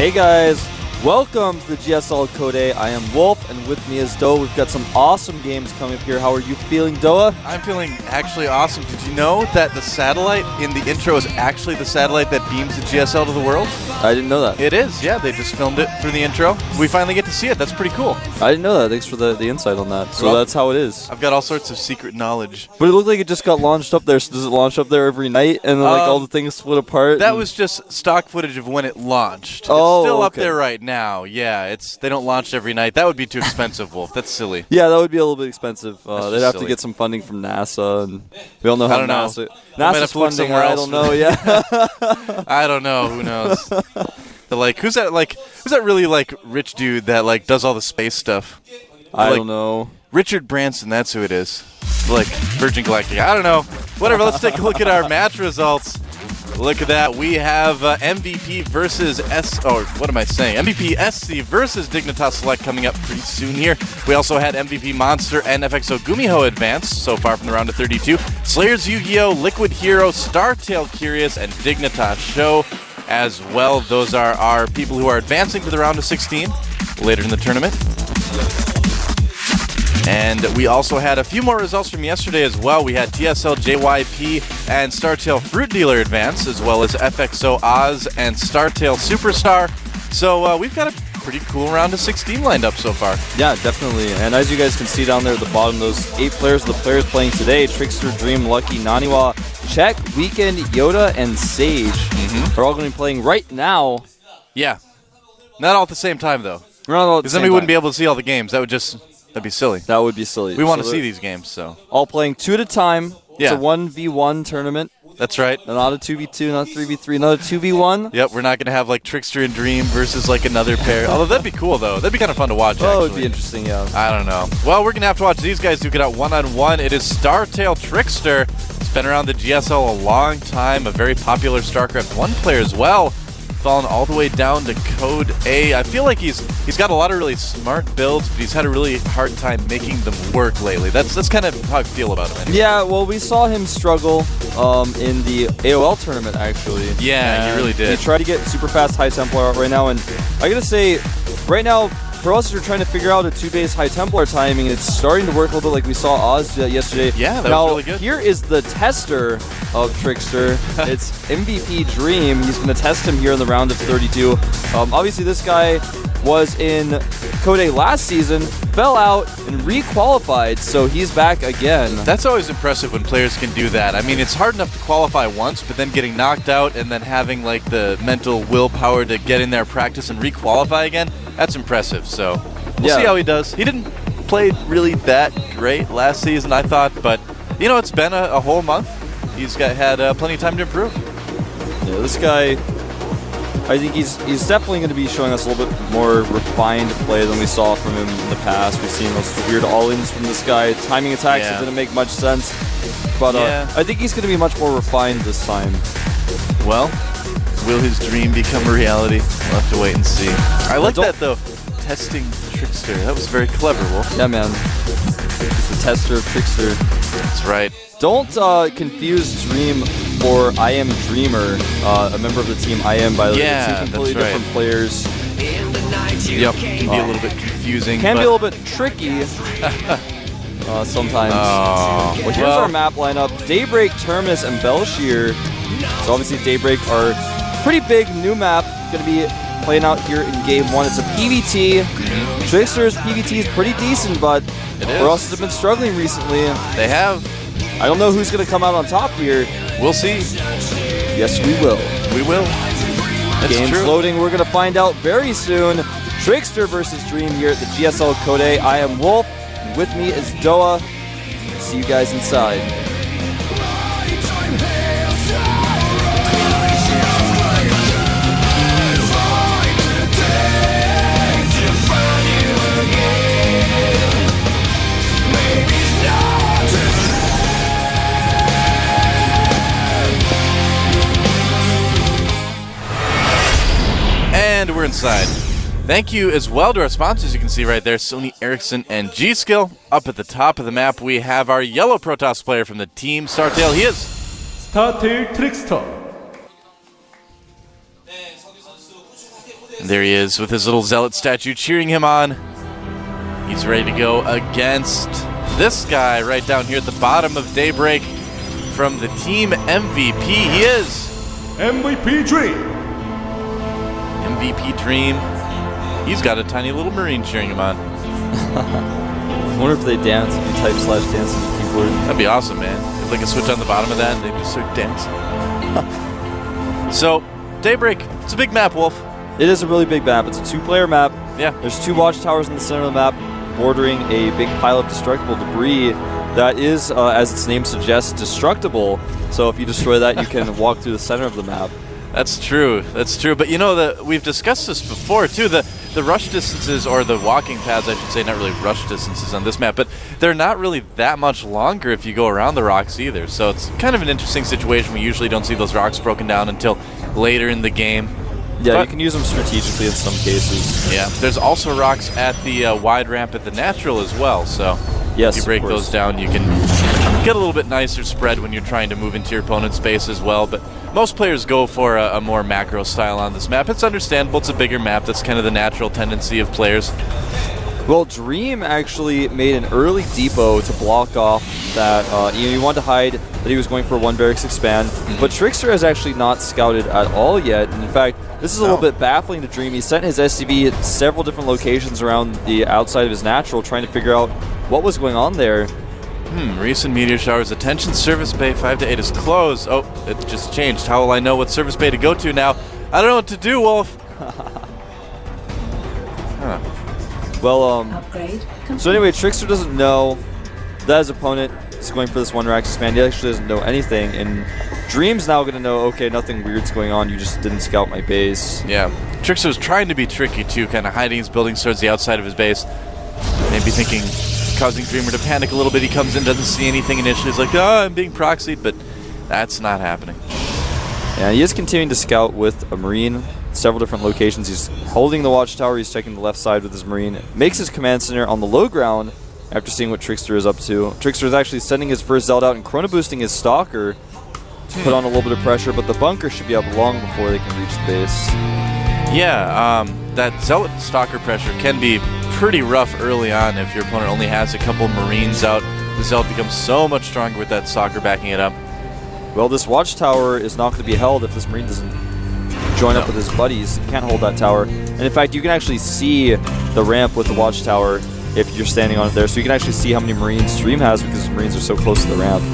Hey guys, welcome to the GSL Code A. I am Wolf, and with me is Doa. We've got some awesome games coming up here. How are you feeling, Doa? I'm feeling actually awesome. Did you know that the satellite in the intro is actually the satellite that beams the GSL to the world? I didn't know that. It is, yeah. They just filmed it for the intro. We finally get to see it. That's pretty cool. I didn't know that. Thanks for the insight on that. So Well, that's how it is. I've got all sorts of secret knowledge. But it looked like it just got launched up there. So does it launch up there every night and then all the things split apart? That was just stock footage of when it launched. Oh, it's still up okay. there right now. Yeah, they don't launch every night. That would be too expensive, Wolf. That's silly. Yeah, that would be a little bit expensive. That's They'd have silly. to get some funding from NASA, and we all know how I don't know. NASA. might have NASA's to look funding. somewhere I else don't for know. Yeah. I don't know. Who knows? Who's that really rich dude that does all the space stuff? I don't know. Richard Branson, that's who it is. Virgin Galactic. I don't know. Whatever, let's take a look at our match results. Look at that. We have MVP versus MVP SC versus Dignitas Select coming up pretty soon here. We also had MVP Monster and FXO Gumiho advance so far from the round of 32. Slayers Yu-Gi-Oh!, Liquid Hero, StarTale Curious, and Dignitas Show as well. Those are our people who are advancing to the round of 16 later in the tournament. And we also had a few more results from yesterday as well. We had TSL JYP and StarTale Fruit Dealer advance, as well as FXO Oz and StarTale Superstar. So we've got a pretty cool round of 16 lined up so far. Yeah, definitely. And as you guys can see down there at the bottom, those 8 players, the players playing today, TricKsteR, Dream, Lucky, Naniwa, Check, Weekend, Yoda, and Sage are all going to be playing right now. Yeah. Not all at the same time, though. Because then we wouldn't be able to see all the games. That'd be silly. That would be silly. We want to see these games, so. All playing 2 at a time. Yeah. It's a 1v1 tournament. That's right. Not a 2v2, not a 3v3, not a 2v1. Yep, we're not going to have TricKsteR and Dream versus another pair. Although that'd be cool, though. That'd be kind of fun to watch, actually. Oh, it'd be interesting, yeah. I don't know. Well, we're going to have to watch these guys duke it out one-on-one. It is StarTale TricKsteR. It's been around the GSL a long time. A very popular StarCraft 1 player as well. Fallen all the way down to Code A. I feel like he's got a lot of really smart builds, but he's had a really hard time making them work lately. That's kind of how I feel about him. Anyway. Yeah, well, we saw him struggle in the AOL tournament, actually. Yeah, he really did. He tried to get super fast High Templar out right now, and I gotta say, right now, for us, we're trying to figure out a 2-base High Templar timing. It's starting to work a little bit like we saw Oz do that yesterday. Yeah, that was really good. Here is the tester of TricKsteR. It's MVP Dream. He's going to test him here in the round of 32. Obviously, this guy was in Code A last season, fell out, and re-qualified, so he's back again. That's always impressive when players can do that. I mean, it's hard enough to qualify once, but then getting knocked out and then having the mental willpower to get in there, practice, and re-qualify again, that's impressive. So we'll see how he does. He didn't play really that great last season, I thought, but it's been a whole month. He's had plenty of time to improve. Yeah, this guy, I think he's definitely going to be showing us a little bit more refined play than we saw from him in the past. We've seen those weird all-ins from this guy. Timing attacks that didn't make much sense, but I think he's going to be much more refined this time. Well, will his dream become a reality? We'll have to wait and see. I like that, though. Testing TricKsteR. That was very clever, Wolf. Yeah, man. He's the tester of TricKsteR. That's right. Don't confuse Dream for I Am Dreamer, a member of the team I Am, by the way. Yeah, two completely that's right. different players. Yep, can be a little bit confusing. Can be a little bit tricky sometimes. Well, here's our map lineup. Daybreak, Terminus, and Belshir. So obviously Daybreak are pretty big new map. Going to be playing out here in Game 1. It's a PvT. TricKsteR's PvT is pretty decent, but Ross has been struggling recently. They have. I don't know who's going to come out on top here. We'll see. Yes, we will. We will. That's Game's true. loading. We're going to find out very soon. TricKsteR versus Dream here at the GSL Code A. I am Wolf, and with me is Doa. See you guys inside. And we're inside. Thank you as well to our sponsors. You can see right there, Sony Ericsson and G-Skill. Up at the top of the map, we have our yellow Protoss player from the team, StarTale. He is StarTale TricKsteR. There he is with his little Zealot statue cheering him on. He's ready to go against this guy right down here at the bottom of Daybreak from the team MVP. He is MVP Dream. MVP Dream. He's got a tiny little Marine cheering him on. I wonder if they dance, if you type /dance on the keyboard. That'd be awesome, man. If like a switch on the bottom of that, they'd just start dancing. So, Daybreak, it's a big map, Wolf. It is a really big map. It's a 2-player map. Yeah. There's 2 watchtowers in the center of the map, bordering a big pile of destructible debris that is, as its name suggests, destructible. So if you destroy that, you can walk through the center of the map. That's true. That's true. But you know, we've discussed this before too. The rush distances, or the walking paths, I should say, not really rush distances on this map, but they're not really that much longer if you go around the rocks either. So it's kind of an interesting situation. We usually don't see those rocks broken down until later in the game. Yeah, you can use them strategically in some cases. Yeah. There's also rocks at the wide ramp at the natural as well. So yes, if you break those down, you can get a little bit nicer spread when you're trying to move into your opponent's space as well. But most players go for a more macro style on this map. It's understandable. It's a bigger map. That's kind of the natural tendency of players. Well, Dream actually made an early depot to block off that. He wanted to hide that he was going for a 1 barracks expand, but TricKsteR has actually not scouted at all yet. And in fact, this is a little bit baffling to Dream. He sent his SCV at several different locations around the outside of his natural, trying to figure out what was going on there. Recent meteor showers. Attention, service bay 5 to 8 is closed. Oh, it just changed. How will I know what service bay to go to now? I don't know what to do, Wolf. Well, Upgrade so anyway, TricKsteR doesn't know that his opponent is going for this 1 rack expand. He actually doesn't know anything, and Dream's now going to know, okay, nothing weird's going on. You just didn't scout my base. Yeah. TricKsteR was trying to be tricky too, kind of hiding his buildings towards the outside of his base. Maybe thinking, causing Dreamer to panic a little bit. He comes in, doesn't see anything initially. He's like, oh, I'm being proxied, but that's not happening. Yeah, he is continuing to scout with a Marine, several different locations. He's holding the watchtower. He's checking the left side with his Marine. Makes his command center on the low ground after seeing what TricKsteR is up to. TricKsteR is actually sending his first Zealot out and chrono boosting his Stalker to put on a little bit of pressure, but the bunker should be up long before they can reach the base. Yeah, that Zealot Stalker pressure can be pretty rough early on if your opponent only has a couple Marines out. The Zealot becomes so much stronger with that Stalker backing it up. Well, this watchtower is not going to be held if this Marine doesn't join up with his buddies. He can't hold that tower. And in fact, you can actually see the ramp with the watchtower if you're standing on it there. So you can actually see how many Marines Dream has because his Marines are so close to the ramp.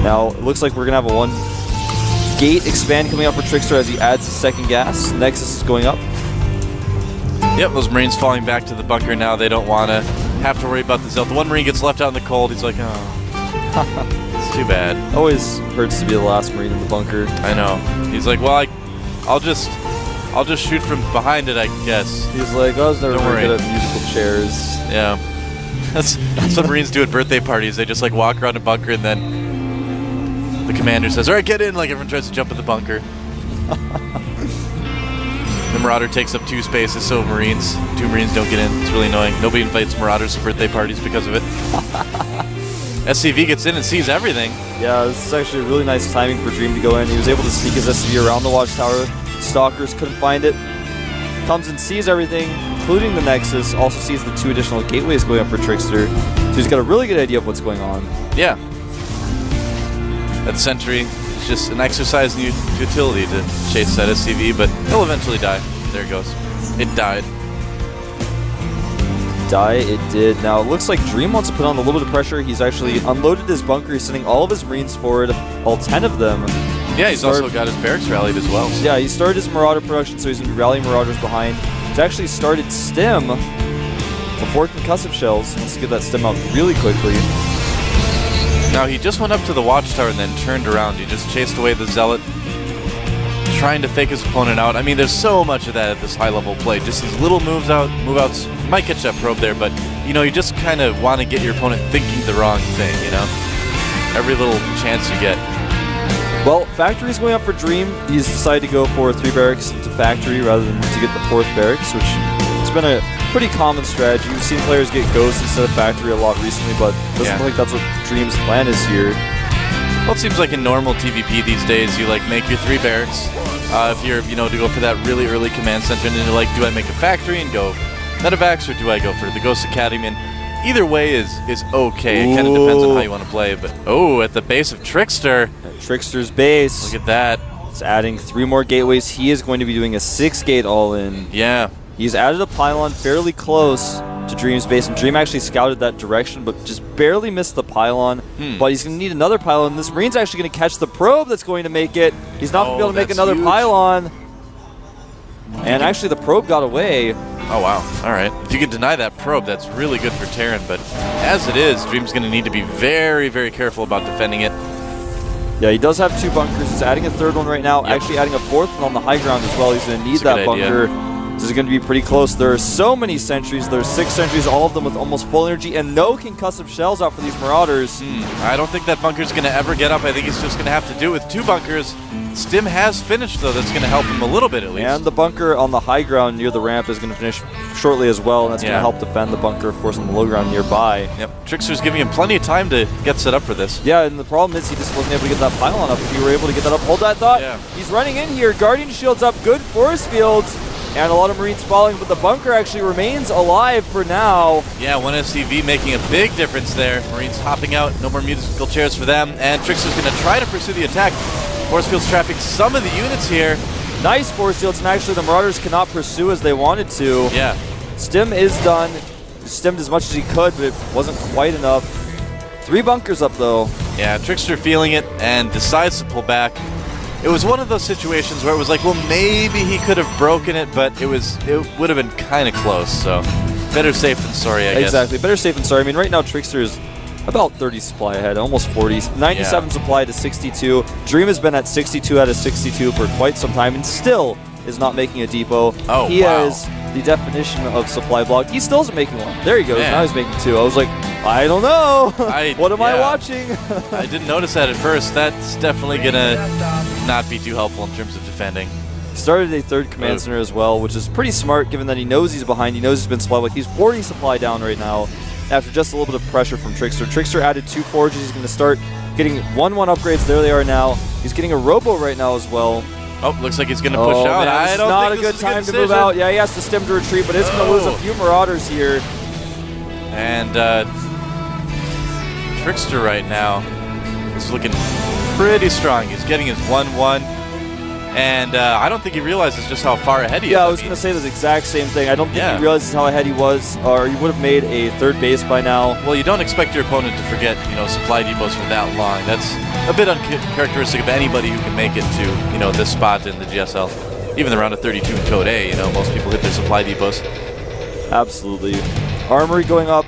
Now, it looks like we're going to have a 1 gate expand coming up for TricKsteR as he adds the second gas. Nexus is going up. Yep, those Marines falling back to the bunker now. They don't want to have to worry about the Zealot. The 1 Marine gets left out in the cold. He's like, oh. It's too bad. Always hurts to be the last Marine in the bunker. I know. He's like, well, I'll just shoot from behind it, I guess. He's like, I was never very good at musical chairs. Yeah. That's what Marines do at birthday parties. They just like walk around a bunker and then the commander says, all right, get in. Like everyone tries to jump in the bunker. The Marauder takes up 2 spaces, so 2 Marines don't get in. It's really annoying. Nobody invites Marauders to birthday parties because of it. SCV gets in and sees everything. Yeah, this is actually really nice timing for Dream to go in. He was able to sneak his SCV around the watchtower. Stalkers couldn't find it. Comes and sees everything, including the Nexus. Also sees the 2 additional gateways going up for TricKsteR. So he's got a really good idea of what's going on. Yeah. That sentry is just an exercise in utility to chase that SCV, but he'll eventually die. There it goes. It died. It did. Now, it looks like Dream wants to put on a little bit of pressure. He's actually unloaded his bunker. He's sending all of his Marines forward, all 10 of them. Yeah, he's also got his barracks rallied as well. Yeah, he started his Marauder production, so he's going to be rallying Marauders behind. He's actually started Stim before concussive shells. Wants to get that Stim out really quickly. Now, he just went up to the watchtower and then turned around. He just chased away the Zealot, trying to fake his opponent out. I mean, there's so much of that at this high-level play. Just these little move-outs. Might catch that probe there, but, you know, you just kind of want to get your opponent thinking the wrong thing, you know? Every little chance you get. Well, Factory's going up for Dream. He's decided to go for 3 barracks into Factory rather than to get the 4th barracks, which has been a pretty common strategy. We've seen players get Ghost instead of Factory a lot recently, but it doesn't look like that's what Dream's plan is here. Well, it seems like in normal TVP these days, you like make your 3 barracks, If you're, to go for that really early command center, and then you're like, do I make a factory and go medevacs, or do I go for the Ghost Academy? And either way is okay. It kind of depends on how you want to play. But at the base of TricKsteR. At TricKsteR's base. Look at that. It's adding 3 more gateways. He is going to be doing a 6-gate all-in. Yeah. He's added a pylon fairly close to Dream's base, and Dream actually scouted that direction, but just barely missed the pylon. But he's going to need another pylon. This Marine's actually going to catch the probe that's going to make it. He's not going to be able to make another pylon. And actually, the probe got away. Oh, wow. All right. If you can deny that probe, that's really good for Terran. But as it is, Dream's going to need to be very, very careful about defending it. Yeah, he does have 2 bunkers. He's adding a 3rd one right now, actually adding a 4th one on the high ground as well. He's going to need that bunker. This is going to be pretty close. There are so many sentries. There's 6 sentries, all of them with almost full energy, and no concussive shells out for these Marauders. I don't think that bunker's going to ever get up. I think he's just going to have to do it with 2 bunkers. Stim has finished, though. That's going to help him a little bit, at least. And the bunker on the high ground near the ramp is going to finish shortly as well, and that's going to help defend the bunker, of course, on the low ground nearby. Yep. TricKsteR's giving him plenty of time to get set up for this. Yeah, and the problem is he just wasn't able to get that pylon up. If you were able to get that up, hold that thought. Yeah. He's running in here. Guardian Shield's up. Good force fields. And a lot of Marines following, but the bunker actually remains alive for now. Yeah, 1 SCV making a big difference there. Marines hopping out, no more musical chairs for them, and TricKsteR's going to try to pursue the attack. Force fields trapping some of the units here. Nice force fields, and actually the Marauders cannot pursue as they wanted to. Yeah. Stim is done. Stimmed as much as he could, but it wasn't quite enough. 3 bunkers up, though. Yeah, TricKsteR feeling it and decides to pull back. It was one of those situations where it was like, well, maybe he could have broken it, but it would have been kind of close. So better safe than sorry, I guess. Exactly, better safe than sorry. I mean, right now TricKsteR is about 30 supply ahead, almost 40. 97 supply to 62. Dream has been at 62 out of 62 for quite some time, and still is not making a depot. Oh, he wow. is the definition of supply block. He still isn't making one. There he goes. Man. Now he's making 2. I was like, I don't know. What am I watching? I didn't notice that at first. That's definitely going to not be too helpful in terms of defending. Started a 3rd command center as well, which is pretty smart given that he knows he's behind. He knows he's been supply blocked. He's 40 supply down right now after just a little bit of pressure from TricKsteR. TricKsteR added 2 forges. He's going to start getting 1-1 upgrades. There they are now. He's getting a robo right now as well. Oh, looks like he's going to push out. Man, I don't not think a good time to move out. Yeah, he has to stim to retreat, but he's going to lose a few Marauders here. And TricKsteR right now is looking pretty strong. He's getting his 1-1. And I don't think he realizes just how far ahead he is. Yeah, I was going to say the exact same thing. I don't think he realizes how ahead he was, or he would have made a 3rd base by now. Well, you don't expect your opponent to forget, supply depots for that long. That's a bit uncharacteristic of anybody who can make it to, this spot in the GSL. Even the round of 32 in Code A, most people hit their supply depots. Absolutely. Armory going up.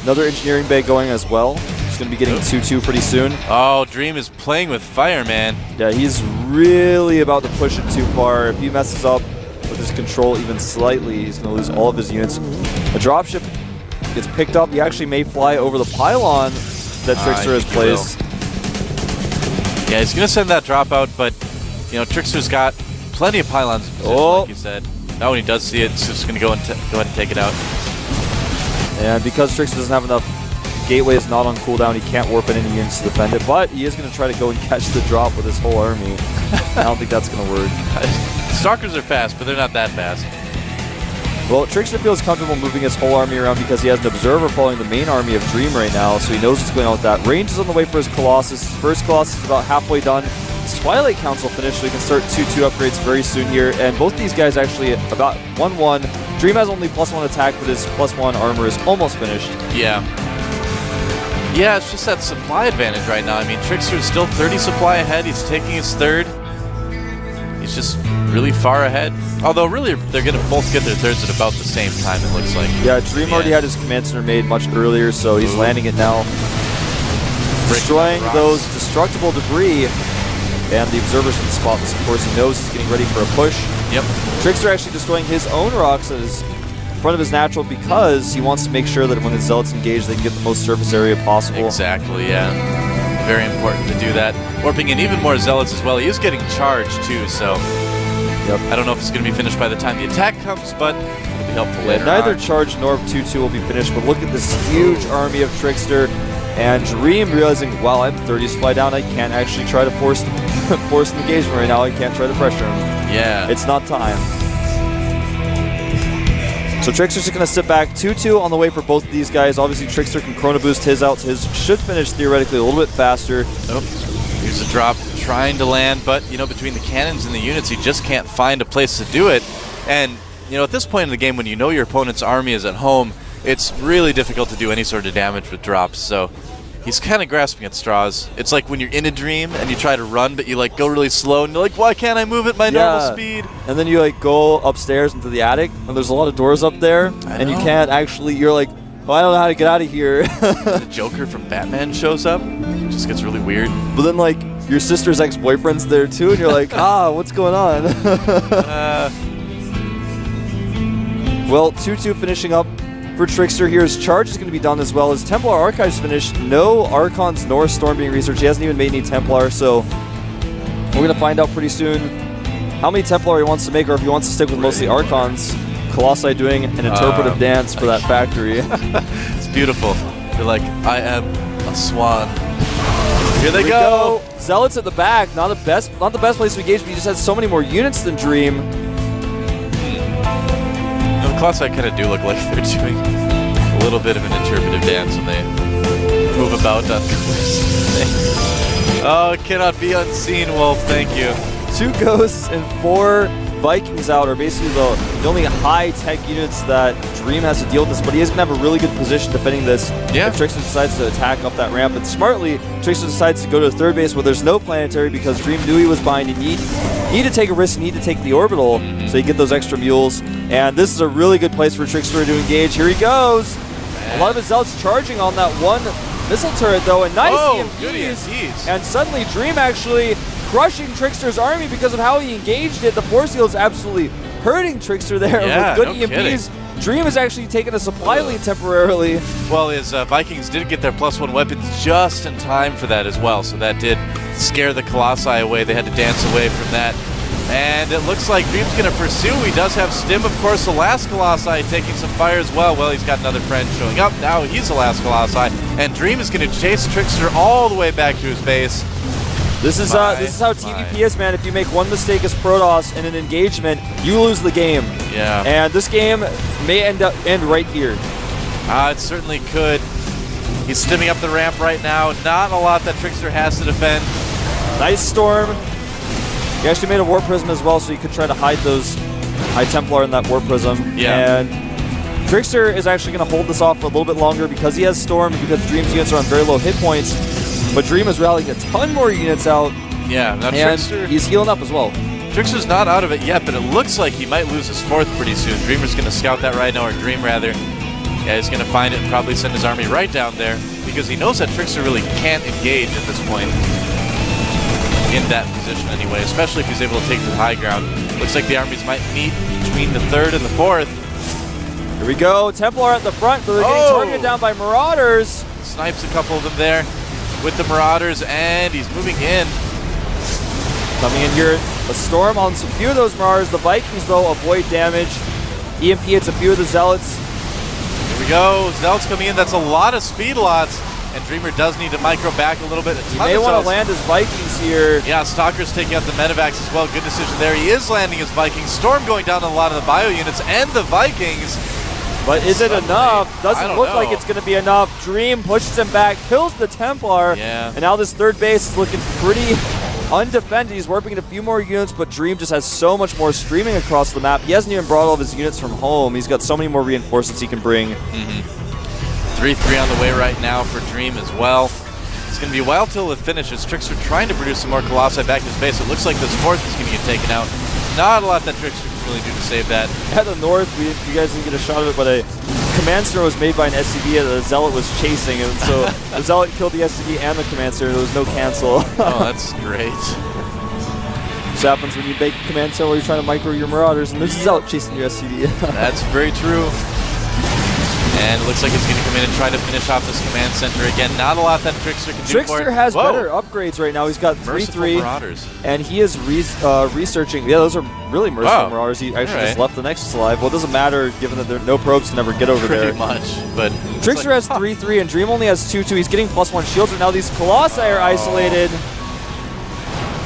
Another engineering bay going as well. He's going to be getting 2-2 pretty soon. Oh, Dream is playing with fire, man. Yeah, he's really about to push it too far. If he messes up with his control even slightly, he's going to lose all of his units. A dropship gets picked up. He actually may fly over the pylon that TricKsteR has placed. Yeah, he's going to send that drop out, but, TricKsteR's got plenty of pylons in position, like you said. Now when he does see it, it's just going to go ahead and take it out. And because TricKsteR doesn't have enough gateway is not on cooldown, he can't warp in any units to defend it, but he is going to try to go and catch the drop with his whole army. I don't think that's going to work. Stalkers are fast, but they're not that fast. Well, TricKsteR feels comfortable moving his whole army around because he has an observer following the main army of Dream right now, so he knows what's going on with that. Range is on the way for his Colossus. His first Colossus is about halfway done. His Twilight Council finished, so he can start 2-2 upgrades very soon here, and both these guys actually about 1-1. Dream has only +1 attack, but his +1 armor is almost finished. Yeah. Yeah, it's just that supply advantage right now. I mean, TricKsteR's still 30 supply ahead. He's taking his 3rd. He's just really far ahead. Although, really, they're going to both get their 3rds at about the same time, it looks like. Yeah, Dream already had his command center made much earlier, so he's landing it now. Destroying those destructible debris. And the observers can spot this. Of course, he knows he's getting ready for a push. Yep. TricKsteR actually destroying his own rocks in front of his natural because he wants to make sure that when his zealots engage, they can get the most surface area possible. Exactly, yeah. Very important to do that. Warping in even more zealots as well. He is getting charged too, so I don't know if it's going to be finished by the time the attack comes, but it'll be helpful later Neither on. charge nor 2-2 will be finished, but look at this huge army of TricKsteR. And Dream realizing, wow, I'm 30 supply down. I can't actually try to force an engagement right now. I can't try to pressure him. Yeah. It's not time. So TricKsteR's just going to sit back. 2-2 on the way for both of these guys. Obviously, TricKsteR can Chrono Boost his out. So his should finish theoretically a little bit faster. Nope. Here's a drop trying to land, but, you know, between the cannons and the units, he just can't find a place to do it. And, you know, at this point in the game, when you know your opponent's army is at home, it's really difficult to do any sort of damage with drops. So he's kind of grasping at straws. It's like when you're in a dream and you try to run, but you like go really slow and you're like, why can't I move at my normal speed? And then you like go upstairs into the attic and there's a lot of doors up there and you can't actually, you're like, oh, I don't know how to get out of here. The Joker from Batman shows up. It just gets really weird. But then like your sister's ex-boyfriend's there too and you're like, what's going on? Well, 2-2 finishing up for TricKsteR here. His charge is going to be done as well. His Templar Archives finished. No Archons nor Storm being researched. He hasn't even made any Templar, so we're going to find out pretty soon how many Templar he wants to make or if he wants to stick with mostly Archons. Colossi doing an interpretive dance for that factory. It's beautiful. You're like, I am a swan. Here they go. Zealots at the back. Not the best place to engage, but he just has so many more units than Dream. Colossi kind of do look like they're doing a little bit of an interpretive dance when they move about on this. Oh, it cannot be unseen, Wolf. Thank you. 2 Ghosts and 4 Vikings out are basically the only high-tech units that Dream has to deal with this, but he is going to have a really good position defending this if TricKsteR decides to attack up that ramp. And smartly, TricKsteR decides to go to the third base where there's no planetary because Dream knew he was behind. He need to take a risk, need to take the orbital so you get those extra mules. And this is a really good place for TricKsteR to engage. Here he goes. A lot of his Zealots charging on that one missile turret, though. And nice EMPs. And suddenly Dream actually crushing TricKsteR's army because of how he engaged it. The force field is absolutely hurting TricKsteR there with good EMPs. Kidding. Dream has actually taken a supply lead temporarily. Well, his Vikings did get their +1 weapons just in time for that as well, so that did scare the Colossi away. They had to dance away from that. And it looks like Dream's going to pursue. He does have Stim, of course, the last Colossi taking some fire as well. Well, he's got another friend showing up. Now he's the last Colossi. And Dream is going to chase TricKsteR all the way back to his base. This is how TVP is, man. If you make one mistake as Protoss in an engagement, you lose the game. Yeah. And this game may end right here. It certainly could. He's stimming up the ramp right now. Not a lot that TricKsteR has to defend. Nice Storm. He actually made a Warp Prism as well, so you could try to hide those High Templar in that Warp Prism. Yeah. And TricKsteR is actually going to hold this off for a little bit longer because he has Storm, because Dream's units are on very low hit points. But Dream is rallying a ton more units out. Yeah, now TricKsteR, he's healing up as well. TricKsteR's not out of it yet, but it looks like he might lose his 4th pretty soon. Dreamer's going to scout that right now, or Dream rather. Yeah, he's going to find it and probably send his army right down there because he knows that TricKsteR really can't engage at this point. In that position anyway, especially if he's able to take the high ground. Looks like the armies might meet between the 3rd and the 4th. Here we go, Templar at the front, but they're getting targeted down by Marauders. Snipes a couple of them there with the Marauders, and he's moving in. Coming in here, a Storm on some few of those Marauders. The Vikings, though, avoid damage. EMP hits a few of the Zealots. Here we go, Zealots coming in. That's a lot of speed lots. And Dreamer does need to micro back a little bit. He may want to land his Vikings here. Yeah, Stalker's taking out the Medivacs as well. Good decision there. He is landing his Vikings. Storm going down on a lot of the bio units and the Vikings. But is it enough? Doesn't look like it's going to be enough. Dream pushes him back, kills the Templar. Yeah. And now this third base is looking pretty undefended. He's warping in a few more units, but Dream just has so much more streaming across the map. He hasn't even brought all of his units from home. He's got so many more reinforcements he can bring. 3-3 on the way right now for Dream as well. It's going to be a while till it finishes. TricKsteR trying to produce some more Colossi back to his base. It looks like this 4th is going to get taken out. Not a lot that TricKsteR can really do to save that. At the north, you guys didn't get a shot of it, but a Command Center was made by an SCV that the Zealot was chasing, and so the Zealot killed the SCV and the Command Center. There was no cancel. Oh, that's great. This happens when you make a Command Center while you're trying to micro your Marauders, and there's a Zealot chasing your SCV. That's very true. And it looks like he's going to come in and try to finish off this command center again. Not a lot that TricKsteR can do for it. TricKsteR has better upgrades right now. He's got 3-3. Marauders. And he is researching. Yeah, those are really merciful Marauders. He actually just left the Nexus alive. Well, it doesn't matter given that no probes can ever get over there. Pretty much. But TricKsteR has 3-3 and Dream only has 2-2. He's getting +1 shields, and now these Colossi are isolated.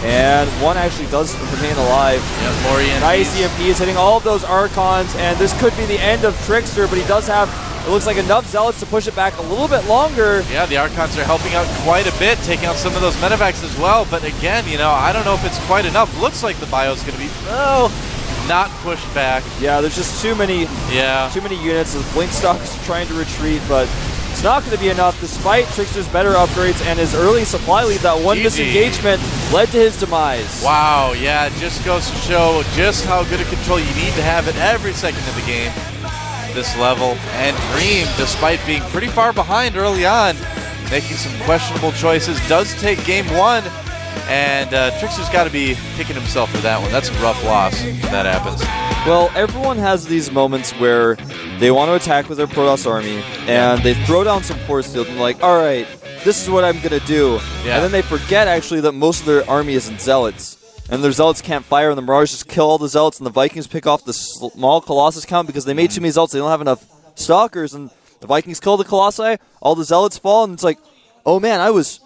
And one actually does remain alive. Yeah, more EMPs. Nice EMPs hitting all of those Archons, and this could be the end of TricKsteR, but he does have, it looks like, enough Zealots to push it back a little bit longer. Yeah, the Archons are helping out quite a bit, taking out some of those Medivacs as well, but again, I don't know if it's quite enough. Looks like the bio's going to be, not pushed back. Yeah, there's just too many units. The Blink Stalkers are trying to retreat, but it's not going to be enough despite TricKsteR's better upgrades and his early supply lead. That one disengagement led to his demise. Wow, yeah, it just goes to show just how good a control you need to have at every second of the game. This level. And Dream, despite being pretty far behind early on, making some questionable choices, does take game one. And TricKsteR's got to be kicking himself for that one. That's a rough loss when that happens. Well, everyone has these moments where they want to attack with their Protoss army, and they throw down some force field and they're like, all right, this is what I'm going to do. Yeah. And then they forget, actually, that most of their army is in Zealots. And their Zealots can't fire, and the Marauders just kill all the Zealots, and the Vikings pick off the small Colossus count because they made too many Zealots. They don't have enough Stalkers, and the Vikings kill the Colossi, all the Zealots fall, and it's like, oh man, I was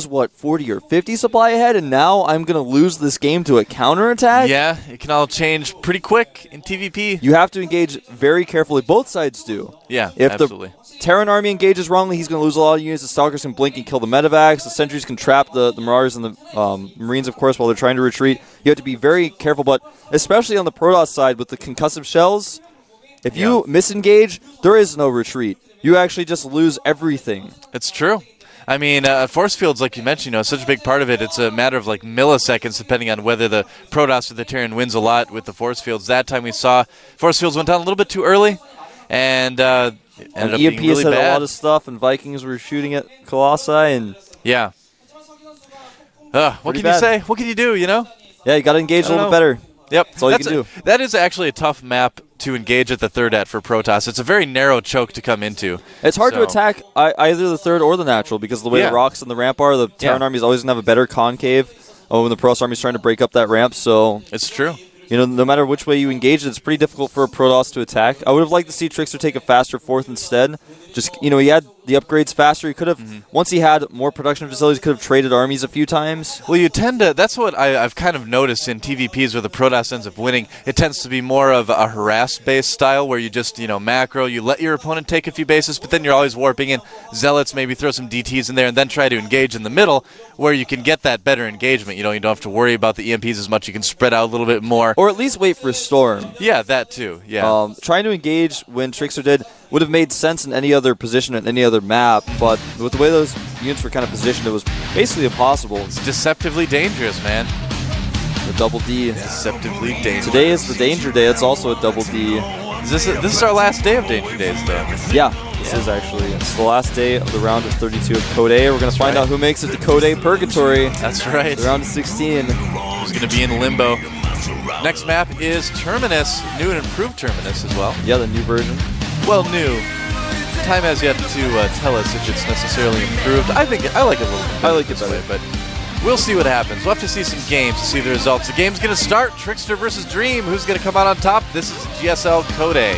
what, 40 or 50 supply ahead, and now I'm going to lose this game to a counterattack? Yeah, it can all change pretty quick in TVP. You have to engage very carefully. Both sides do. Yeah, if absolutely. The Terran army engages wrongly, he's going to lose a lot of units. The Stalkers can blink and kill the Medivacs. The Sentries can trap the Marauders and the Marines, of course, while they're trying to retreat. You have to be very careful, but especially on the Protoss side with the concussive shells, if you misengage, there is no retreat. You actually just lose everything. It's true. I mean, force fields, like you mentioned, is such a big part of it. It's a matter of like milliseconds, depending on whether the Protoss or the Terran wins a lot with the force fields. That time we saw force fields went down a little bit too early, and ended up being really hit bad. a lot of stuff, and Vikings were shooting at Colossi, and yeah. What can you say? What can you do? Yeah, you got to engage a little bit better. Yep, that's all you can do. That is actually a tough map to engage at the third at for Protoss. It's a very narrow choke to come into. It's hard to attack either the third or the natural because of the way the rocks and the ramp are. The Terran army is always going to have a better concave when the Protoss army is trying to break up that ramp. So it's true. No matter which way you engage it, it's pretty difficult for a Protoss to attack. I would have liked to see TricKsteR take a faster fourth instead. Just, he had the upgrades faster. He could have, once he had more production facilities, could have traded armies a few times. Well, you tend to, that's what I've kind of noticed in TVPs where the Protoss ends up winning. It tends to be more of a harass-based style where you just, macro, you let your opponent take a few bases, but then you're always warping in. Zealots, maybe throw some DTs in there and then try to engage in the middle where you can get that better engagement. You don't have to worry about the EMPs as much. You can spread out a little bit more. Or at least wait for a storm. Yeah, that too. Yeah. Trying to engage when TricKsteR did would have made sense in any other position and any other map, but with the way those units were kind of positioned, it was basically impossible. It's deceptively dangerous, man. The double D. Deceptively dangerous. Today is the Danger Day. It's also a double D. This is our last day of Danger Days, though. Yeah, this is actually. It's the last day of the round of 32 of Code A. We're going to find out who makes it to Code A Purgatory. That's right. The round of 16. Who's going to be in limbo. Next map is Terminus, new and improved Terminus as well. Yeah, the new version. Well, new. Time has yet to tell us if it's necessarily improved. I like it a little bit. I like it better, but we'll see what happens. We'll have to see some games to see the results. The game's going to start. TricKsteR versus Dream. Who's going to come out on top? This is GSL Code A.